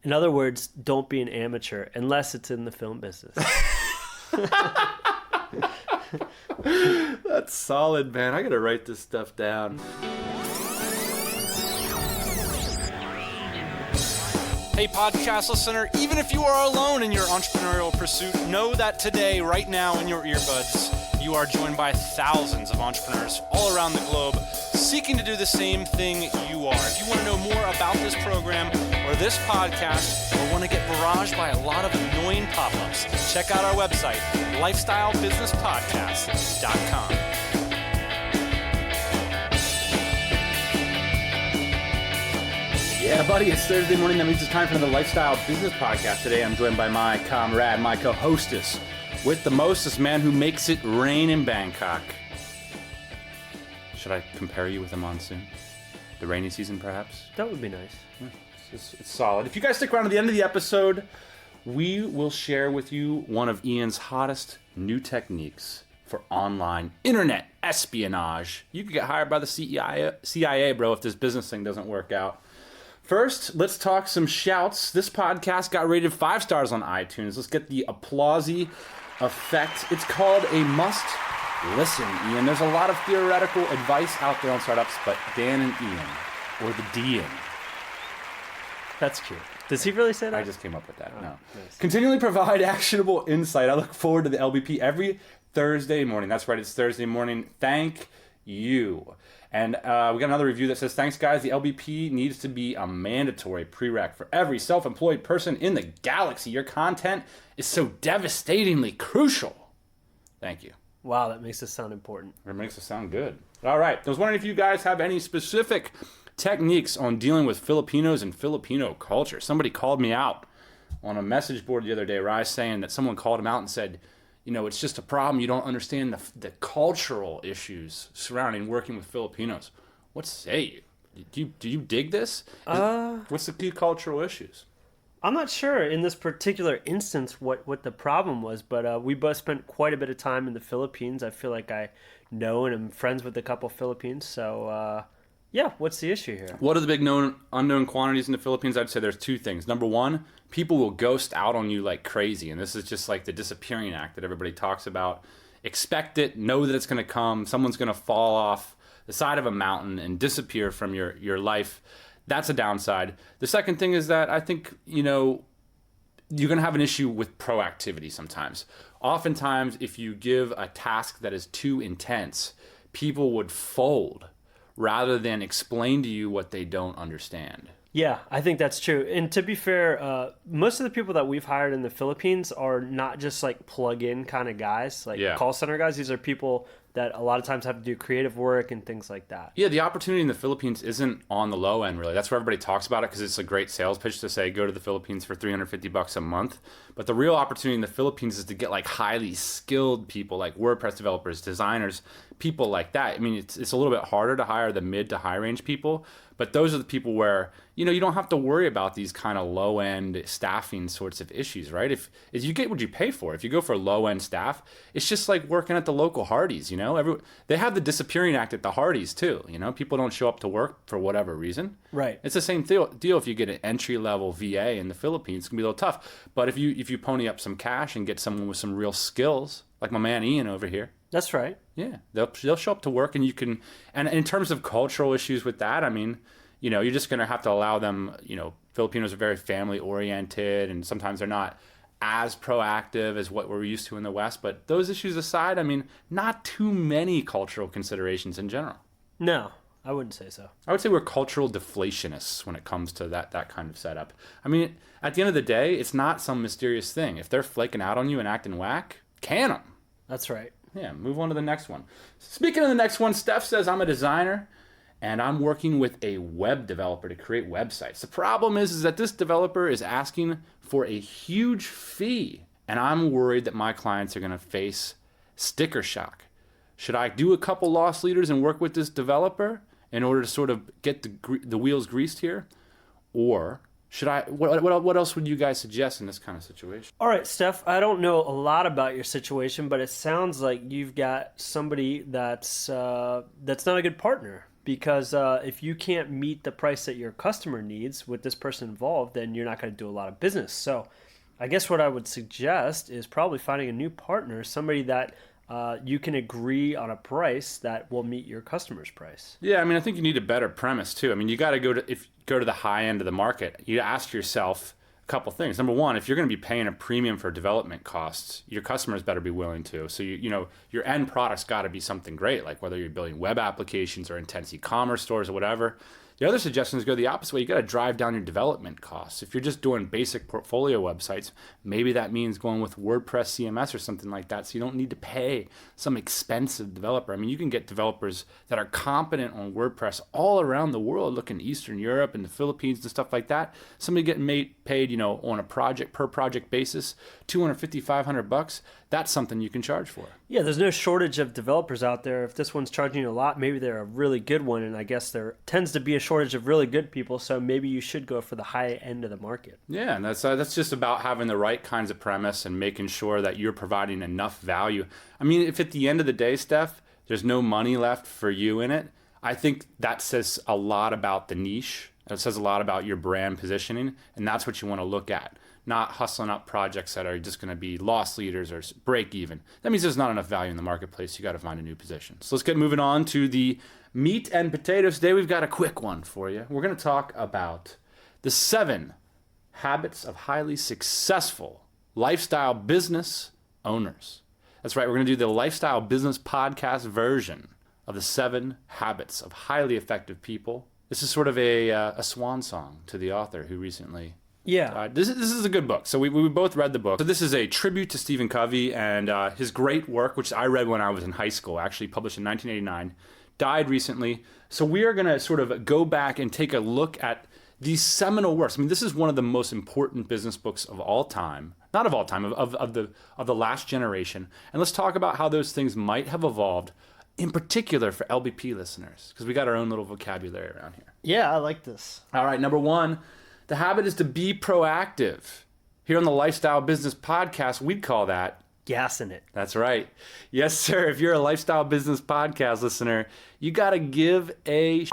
In other words, don't be an amateur unless it's in the film business. That's solid, man. I gotta write this stuff down. Hey, podcast listener, even if you are alone in your entrepreneurial pursuit, know that today, right now in your earbuds, you are joined by thousands of entrepreneurs all around the globe seeking to do the same thing you are. If you want to know more about this program or this podcast, or want to get barraged by a lot of annoying pop-ups, check out our website, lifestylebusinesspodcast.com. Yeah, buddy, it's Thursday morning. That means it's time for the Lifestyle Business Podcast. Today I'm joined by my comrade, my co-hostess, with the mostest man who makes it rain in Bangkok. Should I compare you with a monsoon? The rainy season, perhaps? That would be nice. It's solid. If you guys stick around to the end of the episode, we will share with you one of Ian's hottest new techniques for online internet espionage. You could get hired by the CIA, bro, if this business thing doesn't work out. First, let's talk some shouts. This podcast got rated 5 stars on iTunes. Let's get the applause-y effect. It's called a must listen, Ian. There's a lot of theoretical advice out there on startups, but Dan and Ian, or the Dian. That's cute. Does he really say that? I just came up with that. No. Nice. Continually provide actionable insight. I look forward to the LBP every Thursday morning. That's right. It's Thursday morning. Thank you. And we got another review that says, thanks, guys. The LBP needs to be a mandatory prereq for every self-employed person in the galaxy. Your content is so devastatingly crucial. Thank you. Wow, that makes us sound important. It makes us sound good. All right. I was wondering if you guys have any specific techniques on dealing with Filipinos and Filipino culture. Somebody called me out on a message board the other day, Rye, saying that someone called him out and said, you know, it's just a problem. You don't understand the cultural issues surrounding working with Filipinos. What say you? Do you dig this? What's the key cultural issues? I'm not sure in this particular instance what the problem was, but we both spent quite a bit of time in the Philippines. I feel like I know and am friends with a couple Philippines. So, yeah, what's the issue here? What are the big unknown quantities in the Philippines? I'd say there's 2 things. Number one, people will ghost out on you like crazy. And this is just like the disappearing act that everybody talks about. Expect it, know that it's going to come. Someone's going to fall off the side of a mountain and disappear from your life. That's a downside. The second thing is that I think, you know, you're going to have an issue with proactivity sometimes. Oftentimes, if you give a task that is too intense, people would fold rather than explain to you what they don't understand. Yeah, I think that's true. And to be fair, most of the people that we've hired in the Philippines are not just like plug-in kind of guys, like call center guys. These are people that a lot of times have to do creative work and things like that. Yeah, the opportunity in the Philippines isn't on the low end, really. That's where everybody talks about it because it's a great sales pitch to say, go to the Philippines for $350 a month. But the real opportunity in the Philippines is to get like highly skilled people like WordPress developers, designers, people like that. I mean, it's a little bit harder to hire the mid to high range people, but those are the people where, you know, you don't have to worry about these kind of low end staffing sorts of issues, right? If you get what you pay for, if you go for low end staff, it's just like working at the local Hardee's, you know? They have the disappearing act at the Hardee's too, you know? People don't show up to work for whatever reason. Right. It's the same deal if you get an entry level VA in the Philippines. It's gonna be a little tough. But if you pony up some cash and get someone with some real skills, like my man Ian over here. That's right. Yeah, they'll show up to work, and you can. And in terms of cultural issues with that, I mean, you know, you're just going to have to allow them. You know, Filipinos are very family oriented, and sometimes they're not as proactive as what we're used to in the West. But those issues aside, I mean, not too many cultural considerations in general. No, I wouldn't say so. I would say we're cultural deflationists when it comes to that kind of setup. I mean, at the end of the day, it's not some mysterious thing. If they're flaking out on you and acting whack, can them. That's right. Yeah, move on to the next one. Speaking of the next one, Steph says, I'm a designer and I'm working with a web developer to create websites. The problem is that this developer is asking for a huge fee, and I'm worried that my clients are going to face sticker shock. Should I do a couple loss leaders and work with this developer in order to sort of get the wheels greased here? Or should I? What else would you guys suggest in this kind of situation? All right, Steph, I don't know a lot about your situation, but it sounds like you've got somebody that's not a good partner. because if you can't meet the price that your customer needs with this person involved, then you're not going to do a lot of business. So I guess what I would suggest is probably finding a new partner, somebody that you can agree on a price that will meet your customer's price. Yeah, I mean, I think you need a better premise too. I mean, you got to go to the high end of the market. You ask yourself a couple things. Number one, if you're going to be paying a premium for development costs, your customers better be willing to. So you know your end product's got to be something great, like whether you're building web applications or intense e-commerce stores or whatever. The other suggestion is go the opposite way. You got to drive down your development costs. If you're just doing basic portfolio websites, maybe that means going with WordPress CMS or something like that, so you don't need to pay some expensive developer. I mean, you can get developers that are competent on WordPress all around the world. Look in Eastern Europe and the Philippines and stuff like that. Somebody getting paid, on a per project basis, $250, $500. That's something you can charge for. Yeah, there's no shortage of developers out there. If this one's charging you a lot, maybe they're a really good one, and I guess there tends to be a shortage of really good people, so maybe you should go for the high end of the market. Yeah, and that's just about having the right kinds of premise and making sure that you're providing enough value. I mean, if at the end of the day, Steph, there's no money left for you in it, I think that says a lot about the niche. It says a lot about your brand positioning, and that's what you want to look at. Not hustling up projects that are just going to be loss leaders or break even. That means there's not enough value in the marketplace. You got to find a new position. So let's get moving on to the meat and potatoes. Today we've got a quick one for you. We're going to talk about the 7 habits of highly successful lifestyle business owners. That's right. We're going to do the lifestyle business podcast version of the 7 habits of highly effective people. This is sort of a swan song to the author who recently... Yeah. This is a good book. So we both read the book. So this is a tribute to Stephen Covey and his great work, which I read when I was in high school, actually published in 1989, died recently. So we are going to sort of go back and take a look at these seminal works. I mean, this is one of the most important business books of all time. Not of all time, of the last generation. And let's talk about how those things might have evolved, in particular for LBP listeners, because we got our own little vocabulary around here. Yeah, I like this. All right, number 1. The habit is to be proactive. Here on the Lifestyle Business Podcast, we'd call that Gassin It. That's right. Yes, sir. If you're a Lifestyle Business Podcast listener, you got to give a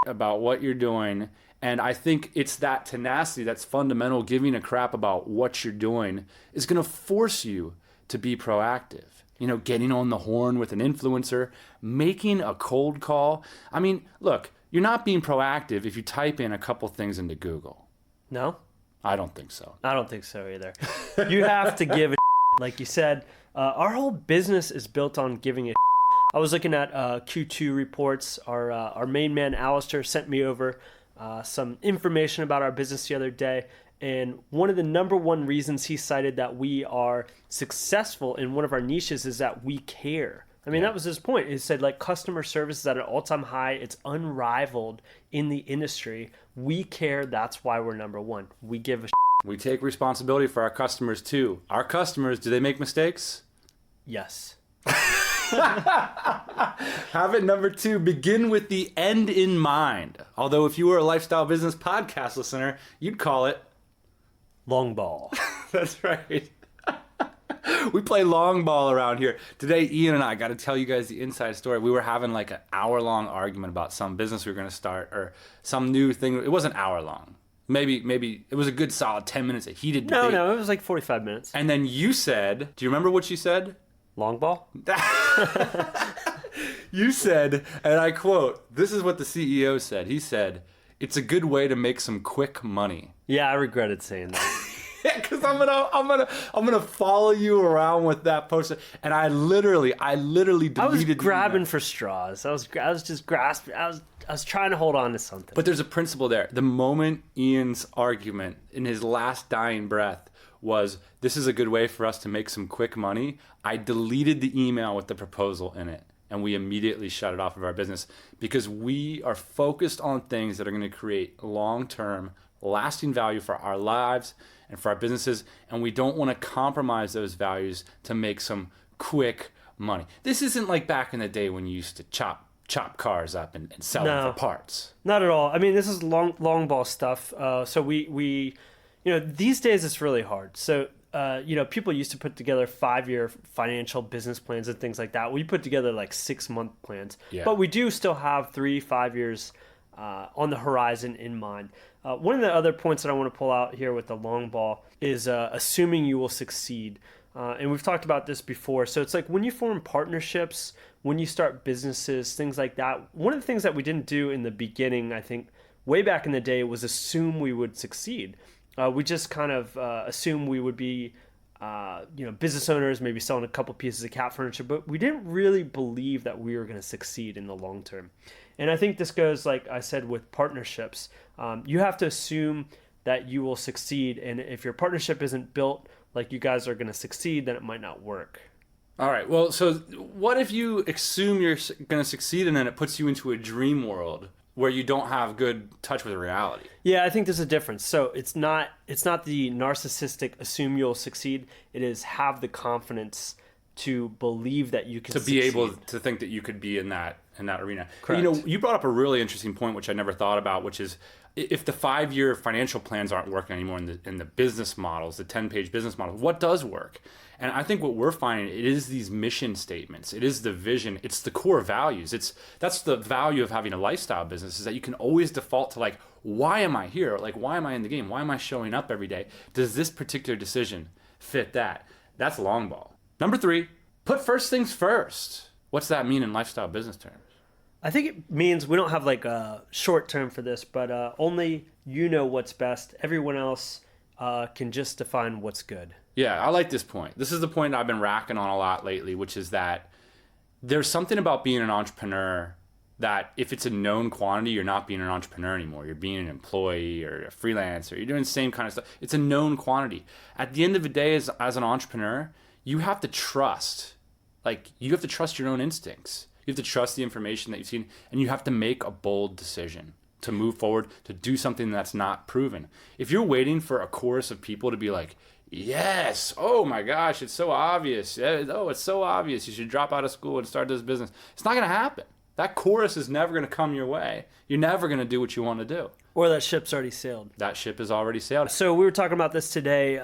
about what you're doing. And I think it's that tenacity that's fundamental. Giving a crap about what you're doing is going to force you to be proactive. Getting on the horn with an influencer, making a cold call. I mean, look, you're not being proactive if you type in a couple things into Google. No? I don't think so. I don't think so either. You have to give a like you said. Our whole business is built on giving a I was looking at Q2 reports. Our main man, Alistair, sent me over some information about our business the other day. And one of the number one reasons he cited that we are successful in one of our niches is that we care. I mean, that was his point. He said, customer service is at an all-time high. It's unrivaled in the industry. We care. That's why we're number one. We give a We take responsibility for our customers, too. Our customers, do they make mistakes? Yes. Habit number 2, begin with the end in mind. Although if you were a Lifestyle Business Podcast listener, you'd call it... Longball. That's right. We play Longball around here. Today, Ian and I got to tell you guys the inside story. We were having an hour-long argument about some business we were going to start or some new thing. It wasn't hour-long. Maybe it was a good solid 10 minutes of heated debate. No, it was 45 minutes. And then you said, do you remember what you said? Longball? You said, and I quote, this is what the CEO said. He said, it's a good way to make some quick money. Yeah, I regretted saying that. Yeah, because I'm gonna follow you around with that poster, and I literally deleted. I was grabbing for straws. I was just grasping. I was trying to hold on to something. But there's a principle there. The moment Ian's argument in his last dying breath was, "This is a good way for us to make some quick money," I deleted the email with the proposal in it, and we immediately shut it off of our business because we are focused on things that are going to create long-term, lasting value for our lives and for our businesses, and we don't want to compromise those values to make some quick money. This isn't like back in the day when you used to chop cars up and sell them for parts. Not at all. I mean, this is long ball stuff. So we these days it's really hard. So people used to put together 5-year financial business plans and things like that. We put together like 6-month plans, but we do still have 3-5 years on the horizon in mind. One of the other points that I want to pull out here with the long ball is assuming you will succeed. And we've talked about this before. So it's like when you form partnerships, when you start businesses, things like that. One of the things that we didn't do in the beginning, I think, way back in the day, was assume we would succeed. We just kind of assume we would be, business owners, maybe selling a couple pieces of cat furniture, but we didn't really believe that we were going to succeed in the long term. And I think this goes, like I said, with partnerships. You have to assume that you will succeed, and if your partnership isn't built like you guys are going to succeed, then it might not work. All right. Well, so what if you assume you're going to succeed and then it puts you into a dream world where you don't have good touch with reality? Yeah, I think there's a difference. So it's not the narcissistic assume you'll succeed. It is have the confidence to believe that you can succeed. Be able to think that you could be in that arena. Correct. You brought up a really interesting point, which I never thought about, which is if the 5-year financial plans aren't working anymore in the business models, the 10-page business models, what does work? And I think what we're finding, it is these mission statements. It is the vision. It's the core values. That's the value of having a lifestyle business, is that you can always default to like, why am I here? Like, why am I in the game? Why am I showing up every day? Does this particular decision fit that? That's long ball. Number 3, put first things first. What's that mean in lifestyle business terms? I think it means we don't have like a short term for this, but only you know what's best. Everyone else can just define what's good. Yeah, I like this point. This is the point I've been racking on a lot lately, which is that there's something about being an entrepreneur that if it's a known quantity, you're not being an entrepreneur anymore. You're being an employee or a freelancer. You're doing the same kind of stuff. It's a known quantity. At the end of the day, as an entrepreneur, you have to trust. Like, you have to trust your own instincts. You have to trust the information that you've seen, and you have to make a bold decision to move forward, to do something that's not proven. If you're waiting for a chorus of people to be like, yes, oh my gosh, it's so obvious. Oh, it's so obvious. You should drop out of school and start this business. It's not going to happen. That chorus is never going to come your way. You're never going to do what you want to do. Or that ship's already sailed. That ship has already sailed. So we were talking about this today,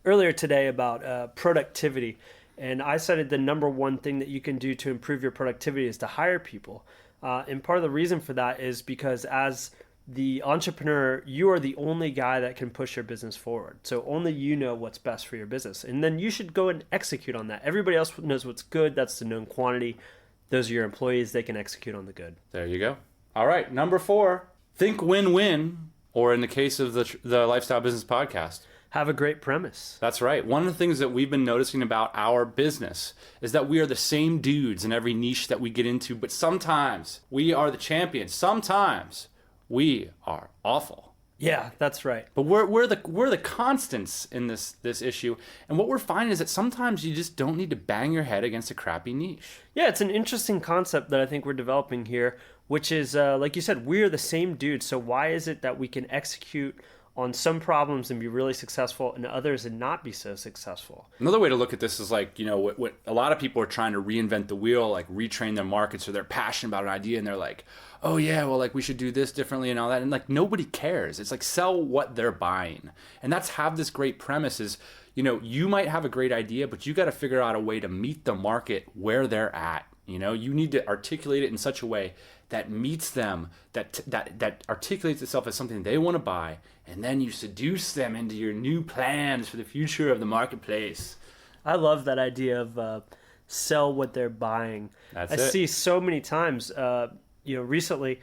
earlier today, about productivity. And I cited the number one thing that you can do to improve your productivity is to hire people. And part of the reason for that is because as the entrepreneur, you are the only guy that can push your business forward. So only you know what's best for your business. And then you should go and execute on that. Everybody else knows what's good. That's the known quantity. Those are your employees. They can execute on the good. There you go. All right. Number 4, think win-win, or in the case of the Lifestyle Business Podcast, have a great premise. That's right. One of the things that we've been noticing about our business is that we are the same dudes in every niche that we get into, but sometimes we are the champions. Sometimes we are awful. Yeah, that's right. But we're the constants in this issue. And what we're finding is that sometimes you just don't need to bang your head against a crappy niche. Yeah, it's an interesting concept that I think we're developing here, which is, like you said, we're the same dudes. So why is it that we can execute on some problems and be really successful and others and not be so successful? Another way to look at this is like, what a lot of people are trying to reinvent the wheel, like retrain their markets, or they're passionate about an idea and they're like, oh yeah, well, like we should do this differently and all that. And like nobody cares. It's like sell what they're buying. And that's have this great premise is, you might have a great idea, but you got to figure out a way to meet the market where they're at. You need to articulate it in such a way that meets them, that articulates itself as something they want to buy, and then you seduce them into your new plans for the future of the marketplace. I love that idea of sell what they're buying. I see so many times, recently,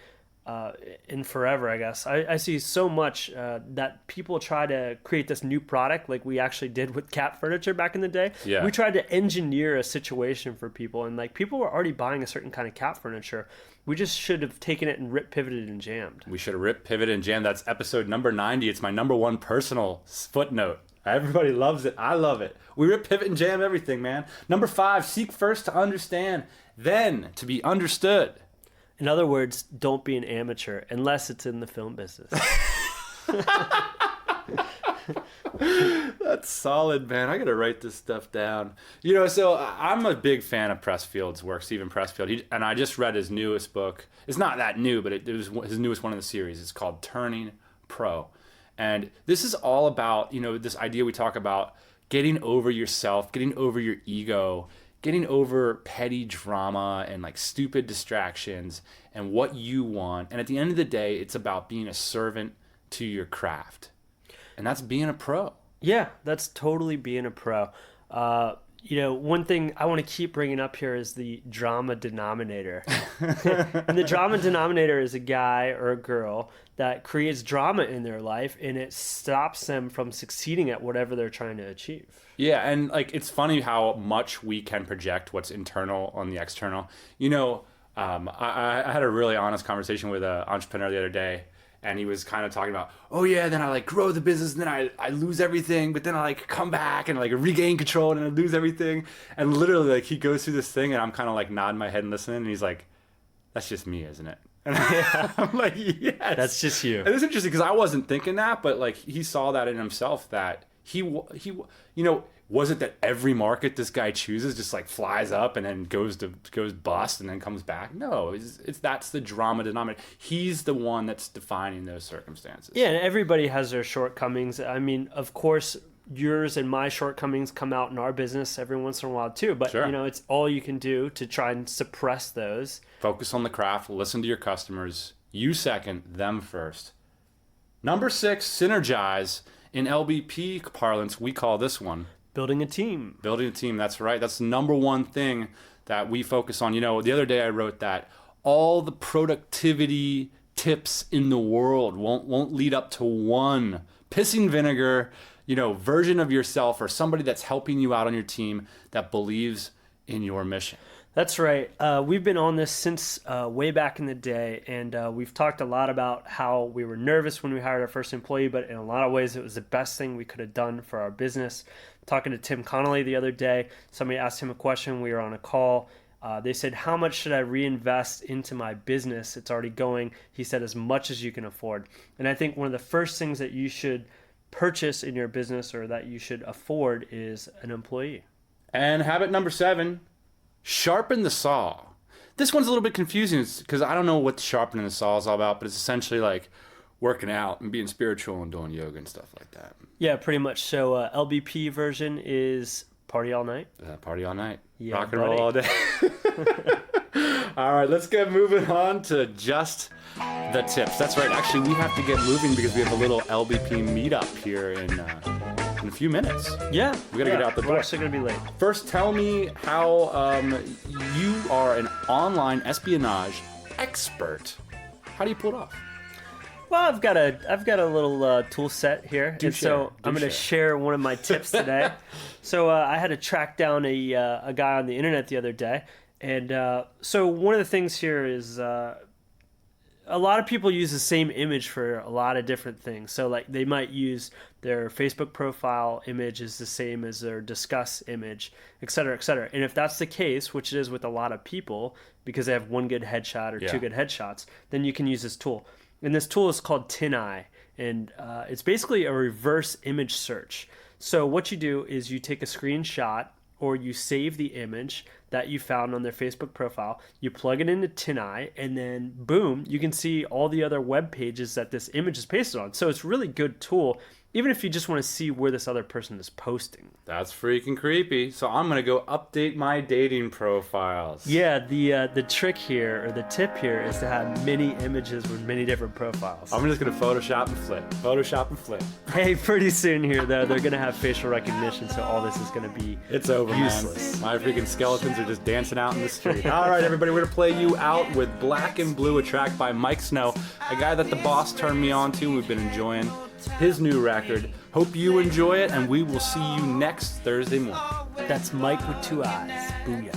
in forever, I guess, I see so much that people try to create this new product like we actually did with cat furniture back in the day. Yeah. We tried to engineer a situation for people, and like people were already buying a certain kind of cat furniture. We just should have taken it and ripped, pivoted, and jammed. We should have ripped, pivoted, and jammed. That's episode number 90. It's my number 1 personal footnote. Everybody loves it. I love it. We rip, pivot, and jam everything, man. Number 5, seek first to understand, then to be understood. In other words, don't be an amateur unless it's in the film business. That's solid, man. I got to write this stuff down. So I'm a big fan of Pressfield's work, Stephen Pressfield. And I just read his newest book. It's not that new, but it was his newest one in the series. It's called Turning Pro. And this is all about, this idea we talk about, getting over yourself, getting over your ego, getting over petty drama and like stupid distractions and what you want. And at the end of the day, it's about being a servant to your craft. And that's being a pro. Yeah, that's totally being a pro. One thing I want to keep bringing up here is the drama denominator. And the drama denominator is a guy or a girl that creates drama in their life, and it stops them from succeeding at whatever they're trying to achieve. Yeah, and like it's funny how much we can project what's internal on the external. I had a really honest conversation with an entrepreneur the other day. And he was kind of talking about, oh yeah, then I like grow the business and then I lose everything, but then I like come back and like regain control and I lose everything. And literally like he goes through this thing and I'm kind of like nodding my head and listening and he's like, that's just me, isn't it? And I'm like, yes. That's just you. And it's interesting because I wasn't thinking that, but like he saw that in himself that he was it that every market this guy chooses just like flies up and then goes bust and then comes back? No, it's that's the drama denominator. He's the one that's defining those circumstances. Yeah, and everybody has their shortcomings. I mean, of course, yours and my shortcomings come out in our business every once in a while too. But sure. It's all you can do to try and suppress those. Focus on the craft. Listen to your customers. You second, them first. Number 6, synergize. In LBP parlance, we call this one building a team. Building a team, that's right. That's the number one thing that we focus on. The other day I wrote that all the productivity tips in the world won't lead up to one pissing vinegar, version of yourself or somebody that's helping you out on your team that believes in your mission. That's right. We've been on this since way back in the day, and we've talked a lot about how we were nervous when we hired our first employee, but in a lot of ways it was the best thing we could have done for our business. Talking to Tim Connolly the other day, somebody asked him a question. We were on a call. They said, how much should I reinvest into my business? It's already going. He said, as much as you can afford. And I think one of the first things that you should purchase in your business or that you should afford is an employee. And habit number 7, sharpen the saw. This one's a little bit confusing because I don't know what sharpening the saw is all about, but it's essentially like working out and being spiritual and doing yoga and stuff like that. Yeah, pretty much. So LBP version is party all night. Party all night. Yeah, rock and roll all day. All right, let's get moving on to just the tips. That's right. Actually, we have to get moving because we have a little LBP meetup here in a few minutes. Yeah. We got to get out the door. We're actually going to be late. First, tell me how you are an online espionage expert. How do you pull it off? Well, I've got a little tool set here, so I'm going to share one of my tips today. So I had to track down a guy on the internet the other day, and so one of the things here is a lot of people use the same image for a lot of different things. So like they might use their Facebook profile image is the same as their Discuss image, et cetera, et cetera. And if that's the case, which it is with a lot of people, because they have one good headshot or two good headshots, then you can use this tool. And this tool is called TinEye, and it's basically a reverse image search. So what you do is you take a screenshot or you save the image that you found on their Facebook profile, you plug it into TinEye, and then boom, you can see all the other web pages that this image is pasted on. So it's a really good tool, even if you just want to see where this other person is posting. That's freaking creepy. So I'm going to go update my dating profiles. Yeah, the trick here, or the tip here, is to have many images with many different profiles. I'm just going to Photoshop and flip. Photoshop and flip. Hey, pretty soon here, though, they're going to have facial recognition, so all this is going to be useless. Man. My freaking skeletons are just dancing out in the street. All right, everybody, we're going to play you out with Black and Blue, a track by Mike Snow, a guy that the boss turned me on to. We've been enjoying his new record. Hope you enjoy it, and we will see you next Thursday morning. That's Mike with 2 eyes. Booyah.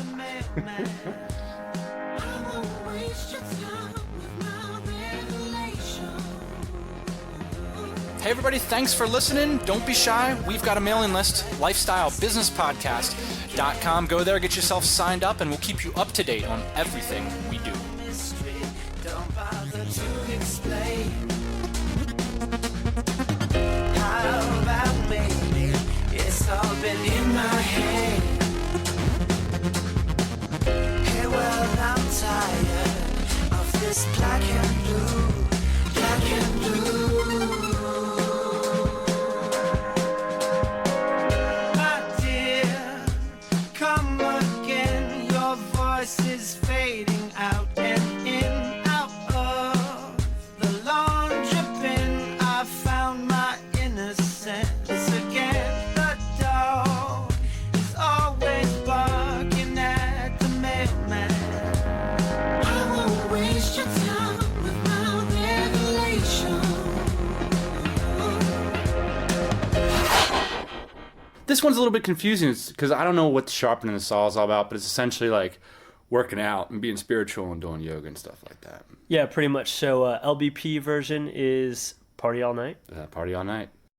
Hey everybody, thanks for listening. Don't be shy. We've got a mailing list, lifestylebusinesspodcast.com. Go there, get yourself signed up, and we'll keep you up to date on everything we do. It's all been in my head. Hey, well, I'm tired of this black and blue, black and blue. I This one's a little bit confusing because I don't know what Sharpening the Saw is all about, but it's essentially like working out and being spiritual and doing yoga and stuff like that. Yeah, pretty much. So LBP version is party all night. Party all night.